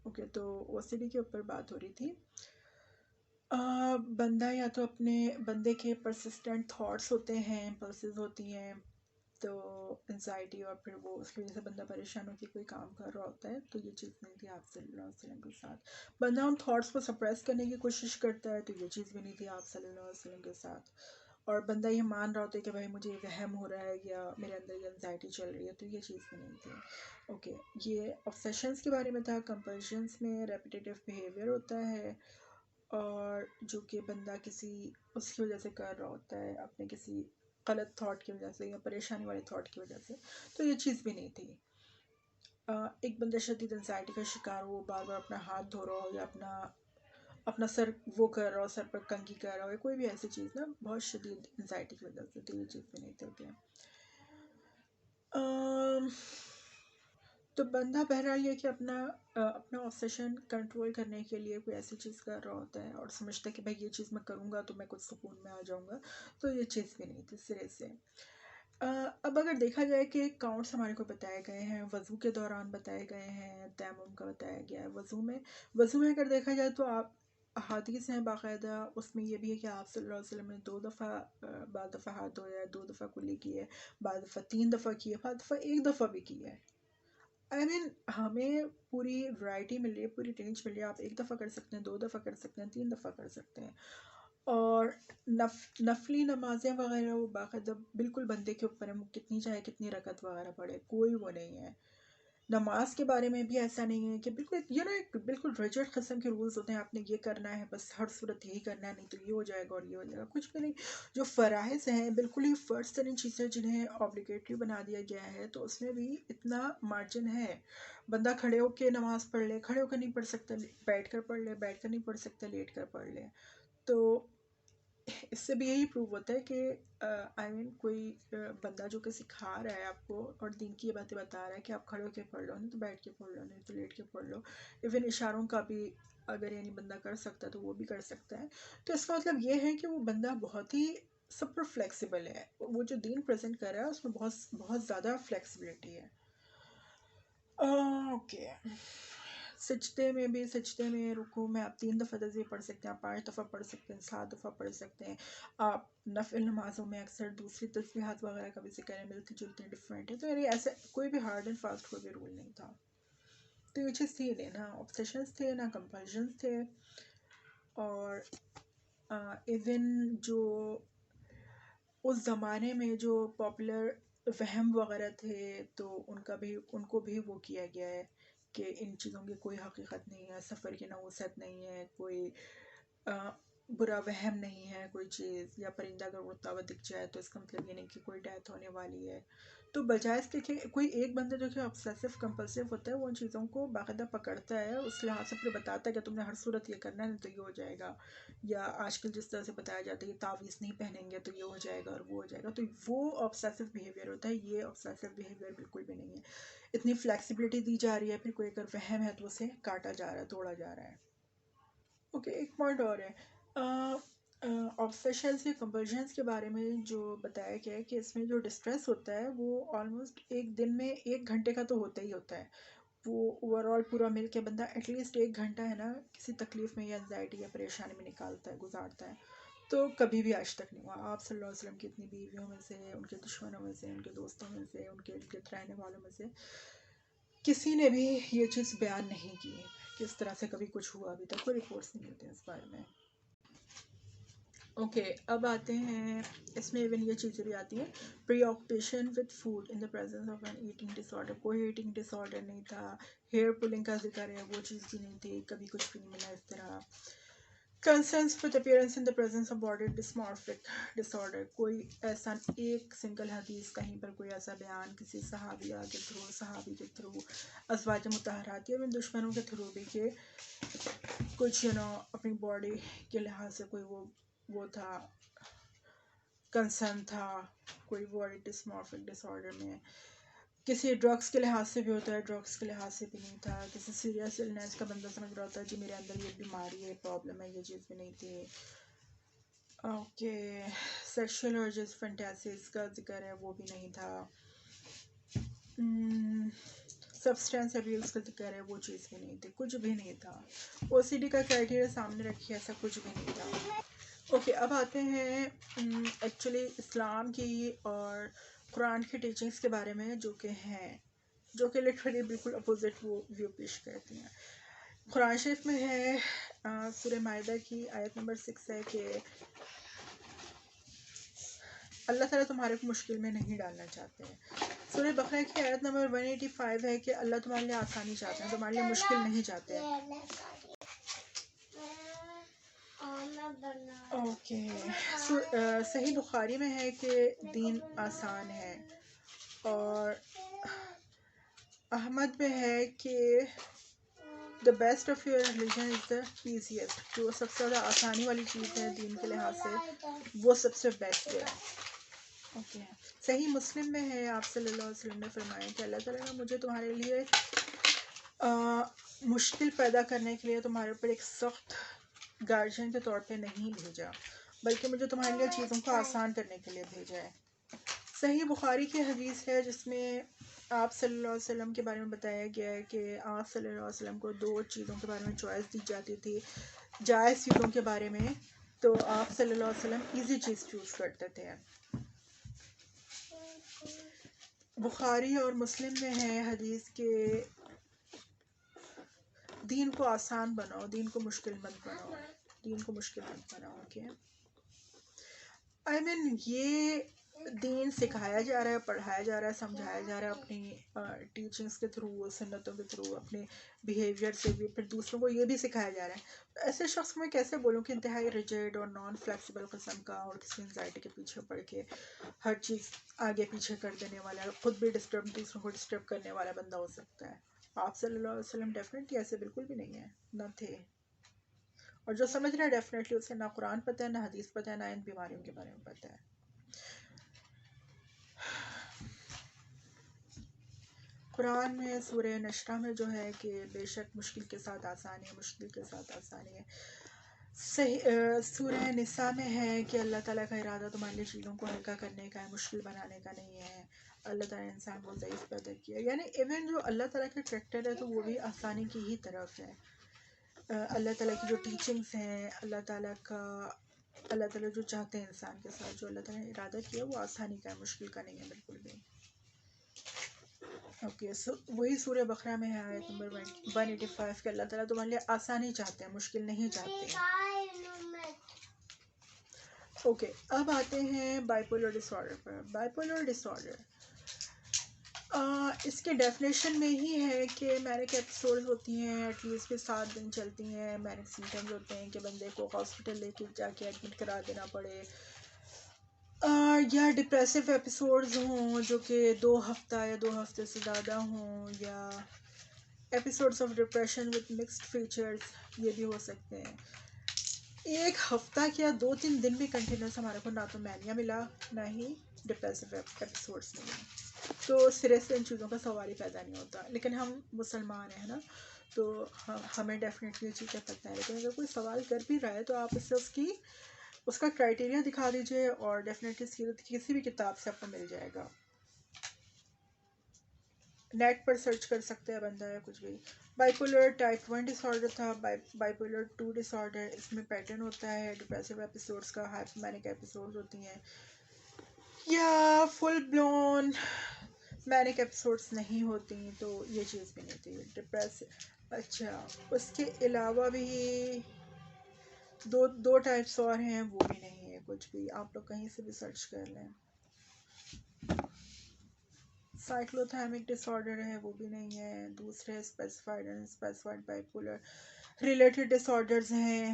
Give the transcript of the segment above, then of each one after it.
Okay تو OCD کے اوپر بات ہو رہی تھی. بندہ یا تو اپنے بندے کے پرسسٹنٹ تھاٹس ہوتے ہیں، امپلسز ہوتی ہیں، تو انزائٹی، اور پھر وہ اس کی وجہ سے بندہ پریشان ہو کے کوئی کام کر رہا ہوتا ہے. تو یہ چیز نہیں تھی آپ صلی اللہ علیہ وسلم کے ساتھ. بندہ ان تھاٹس کو سپریس کرنے کی کوشش کرتا ہے، تو یہ چیز بھی نہیں تھی آپ صلی اللہ علیہ وسلم کے ساتھ. اور بندہ یہ مان رہا ہوتا ہے کہ بھائی مجھے وہم ہو رہا ہے یا میرے اندر یہ انزائٹی چل رہی ہے، تو یہ چیز بھی نہیں تھی. اوکے، یہ آبسیشنس کے بارے میں تھا. کمپلشنس میں ریپیٹیٹیو بیہیویئر ہوتا ہے، اور جو کہ بندہ کسی اس کی وجہ سے کر رہا ہوتا ہے، اپنے کسی غلط تھاٹ کی وجہ سے یا پریشانی والے تھاٹ کی وجہ سے. تو یہ چیز بھی نہیں تھی. ایک بندہ شدید انزائٹی کا شکار ہو، بار بار اپنا ہاتھ دھو رہا ہو، یا اپنا سر وہ کر رہا ہو، سر پر کنگھی کر رہا ہو، یا کوئی بھی ایسی چیز نا بہت شدید انزائٹی کی وجہ سے. تو یہ چیز بھی نہیں تھی. اوکے، تو بندہ بہرحال یہ کہ اپنا آبسیشن کنٹرول کرنے کے لیے کوئی ایسی چیز کر رہا ہوتا ہے، اور سمجھتا ہے کہ بھائی یہ چیز میں کروں گا تو میں کچھ سکون میں آ جاؤں گا. تو یہ چیز بھی نہیں تھی سرے سے. اب اگر دیکھا جائے کہ کاؤنٹس ہمارے کو بتائے گئے ہیں، وضو کے دوران بتائے گئے ہیں، تیمم کا بتایا گیا ہے. وضو میں اگر دیکھا جائے تو آپ احادیث ہیں باقاعدہ، اس میں یہ بھی ہے کہ آپ صلی اللہ علیہ وسلم نے 2 دفعہ، بعض دفعہ ہاتھ دھویا ہے، 2 دفعہ کلی کی ہے، بعض دفعہ 3 دفعہ کی ہے، بعض دفعہ 1 دفعہ بھی کی ہے. ہمیں پوری ورائٹی مل رہی ہے، پوری رینج مل رہی ہے. آپ 1 دفعہ کر سکتے ہیں، 2 دفعہ کر سکتے ہیں، 3 دفعہ کر سکتے ہیں. اور نفلی نمازیں وغیرہ وہ باقاعدہ بالکل بندے کے اوپر ہے، کتنی چاہے کتنی رکعت وغیرہ پڑھے، کوئی وہ نہیں ہے. نماز کے بارے میں بھی ایسا نہیں ہے کہ بالکل ایک بالکل ریجڈ قسم کے رولز ہوتے ہیں، آپ نے یہ کرنا ہے، بس ہر صورت یہی کرنا ہے، نہیں تو یہ ہو جائے گا اور یہ ہو جائے گا. کچھ بھی نہیں. جو فرائض ہیں بالکل ہی فرض ترین چیزیں جنہیں آبلیگیٹری بنا دیا گیا ہے، تو اس میں بھی اتنا مارجن ہے. بندہ کھڑے ہو کے نماز پڑھ لے، کھڑے ہو کر نہیں پڑھ سکتا، بیٹھ کر پڑھ لے، بیٹھ کر نہیں پڑھ سکتا، لیٹ کر پڑھ لے. تو اس سے بھی یہی پروو ہوتا ہے کہ کوئی بندہ جو کہ سکھا رہا ہے آپ کو اور دین کی یہ باتیں بتا رہا ہے کہ آپ کھڑے ہو کے پڑھ لو، نہیں تو بیٹھ کے پڑھ لو، نہیں تو لیٹ کے پڑھ لو. ایون اشاروں کا بھی اگر بندہ کر سکتا ہے تو وہ بھی کر سکتا ہے. تو اس کا مطلب یہ ہے کہ وہ بندہ بہت ہی سب پر فلیکسیبل ہے. وہ جو دین پریزنٹ کر رہا ہے اس میں بہت بہت زیادہ فلیکسیبلٹی ہے. اوکے، سجدے میں رکوع میں آپ 3 دفعہ تسبیح پڑھ سکتے ہیں، آپ 5 دفعہ پڑھ سکتے ہیں، 7 دفعہ پڑھ سکتے ہیں. آپ نفل نمازوں میں اکثر دوسری تسبیحات وغیرہ کا بھی ذکر ہے، ملتی جلتی ڈفرینٹ ہے. تو ایسے کوئی بھی ہارڈ اینڈ فاسٹ کوئی بھی رول نہیں تھا. تو یہ چیز تھی نہیں، نہ آبسیشنس تھے، نہ کمپلشنس تھے. اور ایون جو اس زمانے میں جو پاپولر وہم وغیرہ تھے، تو ان کو بھی وہ کیا گیا ہے کہ ان چیزوں کی کوئی حقیقت نہیں ہے، سفر کی نحوست نہیں ہے، کوئی برا وہم نہیں ہے کوئی چیز، یا پرندہ اگر اڑتا ہوا دکھ جائے تو اس کا مطلب یہ نہیں کہ کوئی ڈیتھ ہونے والی ہے. تو بجائے اس کے کہ کوئی ایک بندہ جو کہ obsessive compulsive ہوتا ہے، وہ ان چیزوں کو باقاعدہ پکڑتا ہے، اس لحاظ سے پھر بتاتا ہے کہ تم نے ہر صورت یہ کرنا ہے، نہیں تو یہ ہو جائے گا. یا آج کل جس طرح سے بتایا جاتا ہے یہ تعویذ نہیں پہنیں گے تو یہ ہو جائے گا اور وہ ہو جائے گا. تو وہ obsessive behavior ہوتا ہے. یہ obsessive behavior بالکل بھی نہیں ہے. اتنی فلیکسیبلٹی دی جا رہی ہے، پھر کوئی اگر وہم ہے تو اسے کاٹا جا رہا ہے، توڑا جا رہا ہے. اوکے، ایک پوائنٹ اور ہے آبسیشنس یا کمپلشنس کے بارے میں جو بتایا گیا ہے کہ اس میں جو ڈسٹریس ہوتا ہے وہ آلموسٹ ایک دن میں 1 گھنٹے کا تو ہوتا ہی ہوتا ہے. وہ اوور آل پورا مل کے بندہ ایٹ لیسٹ 1 گھنٹہ ہے نا کسی تکلیف میں یا انزائٹی یا پریشانی میں نکالتا ہے، گزارتا ہے. تو کبھی بھی آج تک نہیں ہوا. آپ صلی اللہ علیہ وسلم کی اتنی بیویوں میں سے، ان کے دشمنوں میں سے، ان کے دوستوں میں سے، ان کے ارد گرد رہنے والوں میں سے کسی نے بھی یہ چیز بیان نہیں کی کہ اس طرح سے کبھی کچھ ہوا. ابھی تک کوئی رپورٹس نہیں ہوتے اس بارے میں. اوکے، اب آتے ہیں اس میں ایون یہ چیزیں بھی آتی ہیں. Preoccupation with food in the presence of an eating disorder. کوئی ایٹنگ ڈس آرڈر نہیں تھا. ہیئر پولنگ کا ذکر ہے، وہ چیز بھی نہیں تھی، کبھی کچھ بھی نہیں ملا اس طرح. Concerns with appearance in the presence of body dysmorphic disorder. کوئی ایسا ایک سنگل حدیث کہیں پر کوئی ایسا بیان کسی صحابیہ کے تھرو، صحابی کے تھرو، ازواج مطہرات یا ان دشمنوں کے تھرو بھی کہ کچھ اپنی باڈی کے لحاظ سے کوئی وہ تھا، کنسرن تھا کوئی باڈی ڈسمارفک ڈس آرڈر میں. کسی ڈرگس کے لحاظ سے بھی ہوتا ہے، ڈرگس کے لحاظ سے بھی نہیں تھا. کسی سیریس النیس کا بندہ سمجھ رہا ہوتا ہے جی میرے اندر یہ بیماری ہے، پرابلم ہے، یہ چیز بھی نہیں تھی. اوکے، سیکشل ارجز فینٹیسیز کا ذکر ہے، وہ بھی نہیں تھا. سبسٹینس ابیوز کا ذکر ہے وہ چیز بھی نہیں تھی، کچھ بھی نہیں تھا. OCD کا کرائٹیریا سامنے رکھیے، ایسا کچھ بھی نہیں تھا. اوکے، اب آتے ہیں ایکچولی اسلام کی اور قرآن کی ٹیچنگس کے بارے میں، جو کہ لٹرلی بالکل اپوزٹ وہ ویو پیش کرتی ہیں. قرآن شریف میں ہے سورہ مائدہ کی آیت نمبر 6 ہے کہ اللہ تعالیٰ تمہارے کو مشکل میں نہیں ڈالنا چاہتے ہیں. سورہ بقرہ کی آیت نمبر 185 ہے کہ اللہ تمہارے لیے آسانی چاہتے ہیں، تمہارے لیے مشکل نہیں چاہتے. اوکے، صحیح بخاری میں ہے کہ دین آسان ہے، اور احمد میں ہے کہ the best of your religion is the easiest، جو سب سے زیادہ آسانی والی چیز ہے دین کے لحاظ سے وہ سب سے بیسٹ ہے. اوکے، صحیح مسلم میں ہے آپ صلی اللہ علیہ وسلم نے فرمایا کہ اللہ تعالیٰ نے مجھے تمہارے لیے مشکل پیدا کرنے کے لیے تمہارے اوپر ایک سخت گارجین کے طور پہ نہیں بھیجا، بلکہ مجھے تمہارے لیے چیزوں کو آسان کرنے کے لیے بھیجا ہے. صحیح بخاری کی حدیث ہے جس میں آپ صلی اللہ علیہ وسلم کے بارے میں بتایا گیا ہے کہ آپ صلی اللہ علیہ وسلم کو 2 چیزوں کے بارے میں چوائس دی جاتی تھی جائز چیزوں کے بارے میں، تو آپ صلی اللہ علیہ وسلم ایزی چیز چوز کرتے تھے. بخاری اور مسلم میں ہے حدیث کہ دین کو آسان بناؤ، دین کو مشکل مت بناؤ، دین کو مشکل مت بناؤ. اوکے، آئی مین یہ دین سکھایا جا رہا ہے، پڑھایا جا رہا ہے، سمجھایا جا رہا ہے اپنی ٹیچنگس کے تھرو، سنتوں کے تھرو، اپنے بیہیویئر سے بھی، پھر دوسروں کو یہ بھی سکھایا جا رہا ہے. ایسے شخص کو میں کیسے بولوں کہ انتہائی ریجڈ اور نان فلیکسیبل قسم کا، اور کسی انزائٹی کے پیچھے پڑ کے ہر چیز آگے پیچھے کر دینے والا، خود بھی ڈسٹرب، دوسروں کو ڈسٹرب کرنے والا بندہ ہو سکتا ہے. آپ صلی اللہ علیہ وسلم ڈیفینیٹلی ایسے بالکل بھی نہیں ہیں، نہ تھے. اور جو سمجھ رہا ہے ڈیفینیٹلی اسے نہ قرآن پتہ ہے، نہ حدیث پتہ ہے، نہ ان بیماریوں کے بارے میں پتہ ہے. قرآن میں سورہ نشرہ میں جو ہے کہ بے شک مشکل کے ساتھ آسانی ہے، مشکل کے ساتھ آسانی ہے. سورہ نساء میں ہے کہ اللہ تعالیٰ کا ارادہ تمہارے لیے چیزوں کو ہلکا کرنے کا ہے، مشکل بنانے کا نہیں ہے. اللہ تعالیٰ نے انسان کو ضعیف پیدا کیا، یعنی ایون جو اللہ تعالیٰ کا کریکٹر ہے تو وہ بھی آسانی کی ہی طرف ہے. اللہ تعالیٰ کی جو ٹیچنگس ہیں، اللہ تعالیٰ جو چاہتے ہیں انسان کے ساتھ، جو اللہ تعالیٰ نے ارادہ کیا وہ آسانی کا ہے، مشکل کا نہیں ہے بالکل بھی. اوکے، وہی سورہ بقرہ میں ہے آیت نمبر 185 کہ اللہ تعالیٰ تمہارے لیے آسانی چاہتے ہیں، مشکل نہیں چاہتے. اوکے، اب آتے ہیں بائیپولر ڈس آرڈر پر. بائیپولر ڈس آرڈر اس کے ڈیفینیشن میں ہی ہے کہ مینک ایپیسوڈ ہوتی ہیں، ایٹ لیسٹ کے 7 دن چلتی ہیں. مینک سمٹمز ہوتے ہیں کہ بندے کو ہاسپٹل لے کے جا کے ایڈمٹ کرا دینا پڑے، یا ڈپریسو ایپیسوڈز ہوں جو کہ 2 ہفتہ یا 2 ہفتے سے زیادہ ہوں، یا episodes of depression with mixed features یہ بھی ہو سکتے ہیں. 1 ہفتہ کیا 2-3 دن بھی کنٹینیوس ہمارے کو نہ تو مینیا ملا، نہ ہی ڈپریسو ایپیسوڈس ملے، تو سرے سے ان چیزوں کا سوال ہی پیدا نہیں ہوتا. لیکن ہم مسلمان ہیں نا، تو ہمیں ڈیفینیٹلی یہ چیزیں پتہ ہے. لیکن اگر کوئی سوال کر بھی رہا ہے تو آپ اس سے اس کا کرائٹیریا دکھا دیجئے، اور ڈیفینیٹلی سیرت کی کسی بھی کتاب سے آپ کو مل جائے گا. نیٹ پر سرچ کر سکتے ہیں بندہ یا کچھ بھی. بائیپولر ٹائپ 1 ڈس آرڈر تھا، بائیپولر 2 ڈس آرڈر. اس میں پیٹرن ہوتا ہے ڈپریسو ایپیسوڈس کا، ہائپومینک ایپیسوڈز ہوتی ہیں، یا فل بلون مینک ایپیسوڈس نہیں ہوتی، تو یہ چیز بھی نہیں تھی ڈپریس. اچھا، اس کے علاوہ بھی دو ٹائپس اور ہیں، وہ بھی نہیں ہے کچھ بھی. آپ لوگ کہیں سے بھی سرچ کر لیں. سائیکلوتھیمک ڈس آرڈر ہے، وہ بھی نہیں ہے. دوسرے specified and specified bipolar related disorders ہیں،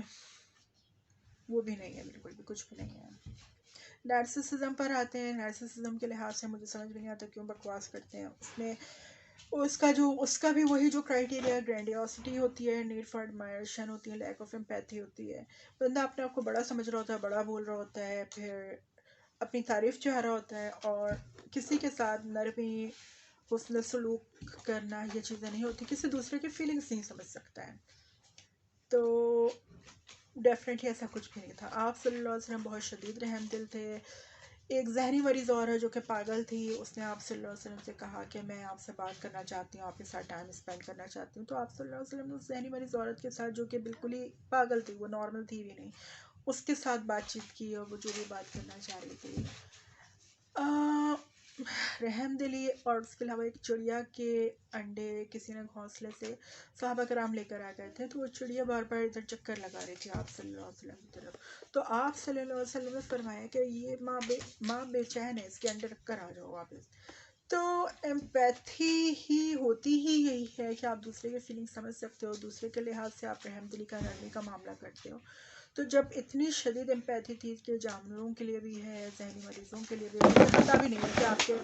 وہ بھی نہیں ہے، بالکل بھی کچھ بھی نہیں ہے. نارسسزم پر آتے ہیں. نارسسزم کے لحاظ سے مجھے سمجھ میں نہیں آتا کیوں بکواس کرتے ہیں. اس کا بھی وہی جو کرائٹیریا، گرینڈیوسٹی ہوتی ہے، نیڈ فار ایڈمائریشن ہوتی ہے، لیک آف امپیتھی ہوتی ہے. بندہ اپنے آپ کو بڑا سمجھ رہا ہوتا ہے، بڑا بول رہا ہوتا ہے، پھر اپنی تعریف چاہ رہا ہوتا ہے، اور کسی کے ساتھ نرمی، حسن سلوک کرنا یہ چیزیں نہیں ہوتی. کسی دوسرے کی فیلنگس نہیں سمجھ سکتا ہے. تو ڈیفینیٹلی ایسا کچھ بھی نہیں تھا. آپ صلی اللہ علیہ وسلم بہت شدید رحم دل تھے. ایک ذہنی مریض اور ہے جو کہ پاگل تھی، اس نے آپ صلی اللہ علیہ وسلم سے کہا کہ میں آپ سے بات کرنا چاہتی ہوں، آپ کے ساتھ ٹائم اسپینڈ کرنا چاہتی ہوں. تو آپ صلی اللہ علیہ وسلم نے اس ذہنی مریض عورت کے ساتھ، جو کہ بالکل ہی پاگل تھی، وہ نارمل تھی بھی نہیں، اس کے ساتھ بات چیت کی، اور وہ جو بھی بات کرنا چاہ رہی تھی. رحم دلی. اور اس کے علاوہ ایک چڑیا کے انڈے کسی نے گھونسلے سے صحابہ کرام لے کر آ گئے تھے، تو وہ چڑیا بار بار ادھر چکر لگا رہی تھی آپ صلی اللہ علیہ وسلم کی طرف. تو آپ صلی اللہ علیہ وسلم نے فرمایا کہ یہ ماں بے چین ہے، اس کے انڈے رکھ کر آ جاؤ واپس. تو ایمپیتھی ہی ہوتی ہی یہی ہے کہ آپ دوسرے کی فیلنگ سمجھ سکتے ہو، دوسرے کے لحاظ سے آپ رحم دلی کا نرمی کا معاملہ کرتے ہو. تو جب اتنی شدید ایمپیتھی تھی کہ جانوروں کے لیے بھی ہے، ذہنی مریضوں کے لیے بھی ہے، پتہ بھی نہیں ہے کہ آپ کے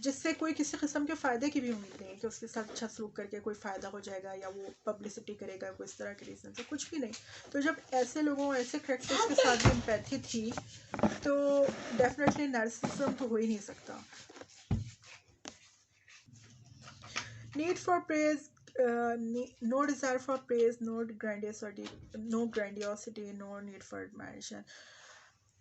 جس سے کوئی کسی قسم کے فائدے کی بھی امید نہیں ہے کہ اس کے ساتھ اچھا سلوک کر کے کوئی فائدہ ہو جائے گا، یا وہ پبلسٹی کرے گا کوئی اس طرح کے ریزن سے، کچھ بھی نہیں. تو جب ایسے لوگوں، ایسے کریکٹرز کے ساتھ بھی ایمپیتھی تھی، تو ڈیفینیٹلی نارسسزم تو ہو ہی نہیں سکتا. Need for praise, no desire for praise, no grandiosity, no need for admiration.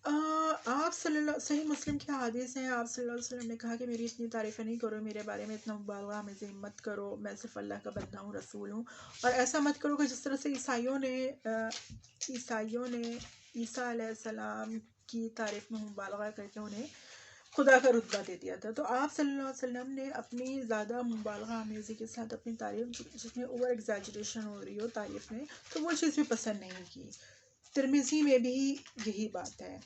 آپ صلی اللہ، صحیح مسلم کی حدیث ہیں، آپ صلی اللہ علیہ وسلم نے کہا کہ میری اتنی تعریفیں نہیں کرو، میرے بارے میں اتنا مبالغہ مزید مت کرو، میں صرف اللہ کا بندہ ہوں، رسول ہوں. اور ایسا مت کرو کہ جس طرح سے عیسائیوں نے عیسیٰ علیہ السلام کی تعریف میں مبالغہ کر کے انہیں خدا کا رتبہ دے دیا تھا. تو آپ صلی اللہ علیہ وسلم نے اپنی زیادہ مبالغہ آمیزی کے ساتھ اپنی تعریف، جس میں اوور ایگزیجریشن ہو رہی ہو تعریف میں، تو وہ چیز بھی پسند نہیں کی. ترمذی میں بھی یہی بات ہے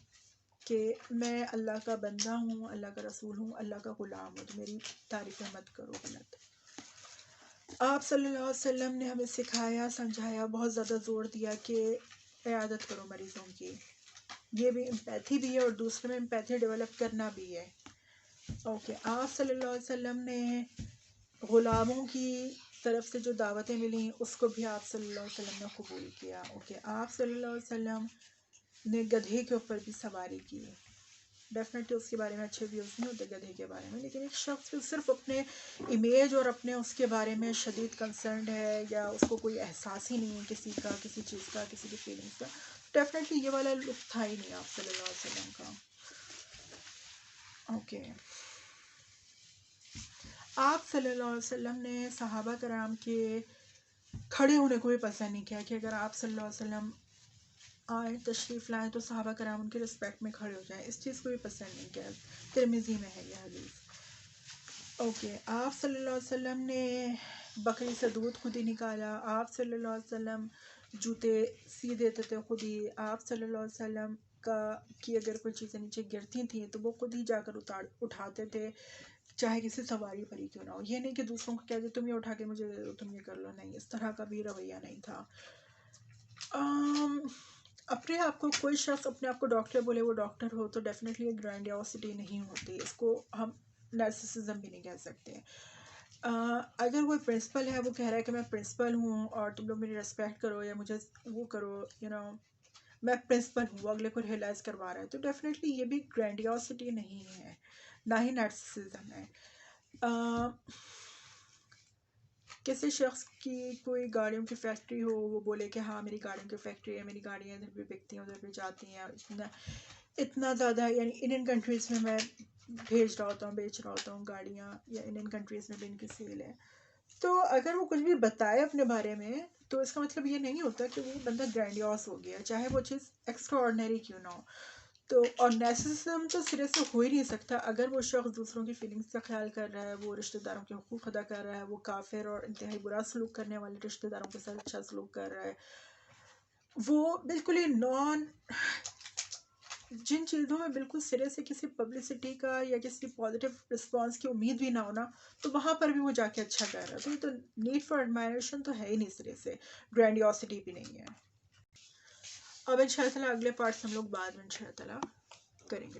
کہ میں اللہ کا بندہ ہوں، اللہ کا رسول ہوں، اللہ کا غلام ہوں، تو میری تعریفیں مت کرو غلط. آپ صلی اللہ علیہ وسلم نے ہمیں سکھایا، سمجھایا، بہت زیادہ زور دیا کہ عیادت کرو مریضوں کی. یہ بھی امپیتھی بھی ہے، اور دوسرے میں امپیتھی ڈیولپ کرنا بھی ہے. اوکے. آپ صلی اللہ علیہ وسلم نے غلاموں کی طرف سے جو دعوتیں ملیں، اس کو بھی آپ صلی اللہ علیہ وسلم نے قبول کیا. اوکے. آپ صلی اللہ علیہ وسلم نے گدھے کے اوپر بھی سواری کی. ڈیفینیٹلی اس کے بارے میں اچھے ویوز نہیں ہوتے گدھے کے بارے میں، لیکن ایک شخص جو صرف اپنے امیج اور اپنے اس کے بارے میں شدید کنسرنڈ ہے، یا اس کو کوئی احساس ہی نہیں ہے کسی کا، کسی چیز کا، کسی کی فیلنگس کا، ڈیفینیٹلی یہ والا لک تھا ہی نہیں آپ صلی اللہ علیہ وسلم کا. اوکے. آپ صلی اللہ علیہ وسلم نے صحابہ کرام کے کھڑے ہونے کو بھی پسند نہیں کیا، کہ اگر آپ صلی اللہ علیہ وسلم آئیں، تشریف لائیں، تو صحابہ کرام ان کے رسپیکٹ میں کھڑے ہو جائیں. اس چیز کو بھی پسند نہیں کیا. ترمذی میں ہے یہ حدیث. اوکے. آپ صلی اللہ علیہ وسلم نے بکری سے دودھ خود ہی نکالا. آپ صلی اللہ علیہ وسلم جوتے سی دیتے تھے خود ہی. آپ صلی اللہ علیہ وسلم کی اگر کوئی چیزیں نیچے گرتی تھیں تو وہ خود ہی جا کر اٹھاتے تھے، چاہے کسی سواری پر ہی کیوں نہ ہو. یہ نہیں کہ دوسروں کو کہہ دے تم یہ اٹھا کے مجھے دے دو، تم یہ کر لو، نہیں، اس طرح کا بھی رویہ نہیں تھا. اپنے آپ کو کوئی شخص اپنے آپ کو ڈاکٹر بولے، وہ ڈاکٹر ہو، تو ڈیفینیٹلی ایک گرینڈیوسٹی نہیں ہوتی. اس کو ہم نارسسزم بھی نہیں کہہ سکتے. اگر کوئی پرنسپل ہے، وہ کہہ رہا ہے کہ میں پرنسپل ہوں اور تم لوگ میری ریسپیکٹ کرو یا مجھے وہ کرو، میں پرنسپل ہوں، اگلے کو ریئلائز کروا رہا ہے، تو ڈیفینیٹلی یہ بھی گرینڈیوسٹی نہیں ہے، نہ ہی نارسسزم ہے. کسی شخص کی کوئی گاڑیوں کی فیکٹری ہو، وہ بولے کہ ہاں میری گاڑیوں کی فیکٹری ہے، میری گاڑیاں ادھر بھی بکتی ہیں ادھر بھی جاتی ہیں، اتنا زیادہ، یعنی انڈین کنٹریز میں میں بھیج رہا ہوتا ہوں، بیچ رہا ہوتا ہوں گاڑیاں، یا انڈین کنٹریز میں بھی ان کی سیل ہے. تو اگر وہ کچھ بھی بتائے اپنے بارے میں، تو اس کا مطلب یہ نہیں ہوتا کہ وہ بندہ گرینڈیوس ہو گیا، چاہے وہ چیز ایکسٹرا آرڈنری کیوں نہ ہو. تو اور نیسسزم تو سرے سے ہو ہی نہیں سکتا. اگر وہ شخص دوسروں کی فیلنگس کا خیال کر رہا ہے، وہ رشتہ داروں کے حقوق ادا کر رہا ہے، وہ کافر اور انتہائی برا سلوک کرنے والے رشتہ داروں کے ساتھ اچھا سلوک کر رہا ہے، وہ بالکل ہی جن چیزوں میں بالکل سرے سے کسی پبلسٹی کا یا کسی پازیٹیو رسپانس کی امید بھی نہ ہونا، تو وہاں پر بھی وہ جا کے اچھا کر رہا ہے. تو یہ تو نیڈ فار ایڈمائریشن تو ہے ہی نہیں سرے سے، گرینڈیوسٹی بھی نہیں ہے. اب انشاءاللہ اگلے پارٹس ہم لوگ بعد میں انشاءاللہ کریں گے.